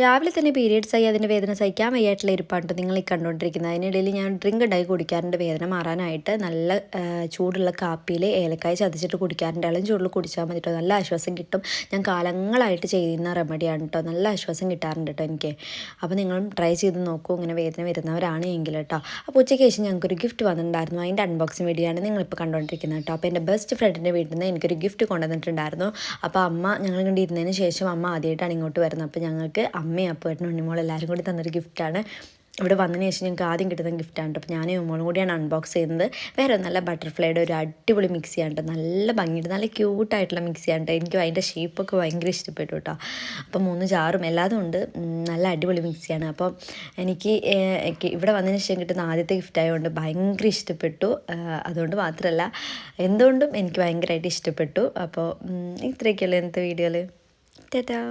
രാവിലെ തന്നെ പീരിയഡ്സ് ആയി അതിൻ്റെ വേദന സഹിക്കാൻ വയ്യായിട്ടുള്ള ഇരിപ്പാണ് നിങ്ങൾ ഈ കണ്ടുകൊണ്ടിരിക്കുന്നത്. അതിനിടയിൽ ഞാൻ ഡ്രിങ്ക് ഉണ്ടാക്കി കുടിക്കാറുണ്ട് വേദന മാറാനായിട്ട്. നല്ല ചൂടുള്ള കാപ്പിയിൽ ഏലക്കായ ചതച്ചിട്ട് കുടിക്കാറുണ്ട്. ഇളം ചൂടിൽ കുടിച്ചാൽ മതി കേട്ടോ, നല്ല ആശ്വാസം കിട്ടും. ഞാൻ കാലങ്ങളായിട്ട് ചെയ്യുന്ന റെമഡിയാണ് കേട്ടോ, നല്ല ആശ്വാസം കിട്ടാറുണ്ട് കേട്ടോ എനിക്ക്. അപ്പോൾ നിങ്ങളും ട്രൈ ചെയ്ത് നോക്കൂ ഇങ്ങനെ വേദന വരുന്നവരാണ് എങ്കിൽ കേട്ടോ. അപ്പോൾ ഉച്ചയ്ക്ക് ശേഷം ഞങ്ങൾക്കൊരു ഗിഫ്റ്റ് വന്നിട്ടുണ്ടായിരുന്നു. അതിൻ്റെ അൺബോക്സിങ് വീഡിയോ ആണ് നിങ്ങളിപ്പോൾ കണ്ടുകൊണ്ടിരിക്കുന്നത് കേട്ടോ. അപ്പോൾ എൻ്റെ ബെസ്റ്റ് ഫ്രണ്ടിൻ്റെ വീട്ടിൽ നിന്ന് എനിക്കൊരു ഗിഫ്റ്റ് കൊണ്ടുവന്നിട്ടുണ്ടായിരുന്നു. അപ്പോൾ അമ്മ ഞങ്ങൾ ഇങ്ങോട്ട് ഇരുന്നതിന് ശേഷം അമ്മ ആദ്യമായിട്ടാണ് ഇങ്ങോട്ട് വരുന്നത്. അപ്പോൾ ഞങ്ങൾക്ക് അമ്മയും അപ്പുവേട്ടനും ഉണ്ണിമോൾ എല്ലാവരും കൂടി തന്നൊരു ഗിഫ്റ്റാണ്. ഇവിടെ വന്നതിന് ശേഷം ഞങ്ങൾക്ക് ആദ്യം കിട്ടുന്ന ഗിഫ്റ്റാണ്. അപ്പോൾ ഞാനും ഉമ്മോളും കൂടിയാണ് അൺബോക്സ് ചെയ്യുന്നത്. വേറെ നല്ല ബട്ടർഫ്ലൈയുടെ ഒരു അടിപൊളി മിക്സിയാണ് കേട്ടോ, നല്ല ഭംഗിയുണ്ട്, നല്ല ക്യൂട്ടായിട്ടുള്ള മിക്സിയാണ് കേട്ടോ. എനിക്ക് അതിൻ്റെ ഷേപ്പൊക്കെ ഭയങ്കര ഇഷ്ടപ്പെട്ടു കേട്ടോ. അപ്പോൾ 3 ജാറും എല്ലാതും ഉണ്ട്, നല്ല അടിപൊളി മിക്സിയാണ്. അപ്പോൾ എനിക്ക് ഇവിടെ വന്നതിന് ശേഷം കിട്ടുന്ന ആദ്യത്തെ ഗിഫ്റ്റ് ആയതുകൊണ്ട് ഭയങ്കര ഇഷ്ടപ്പെട്ടു. അതുകൊണ്ട് മാത്രമല്ല, എന്തുകൊണ്ടും എനിക്ക് ഭയങ്കരമായിട്ട് ഇഷ്ടപ്പെട്ടു. അപ്പോൾ ഇത്രയൊക്കെയല്ലേ ഇന്നത്തെ വീഡിയോയിൽ. ടാറ്റാ.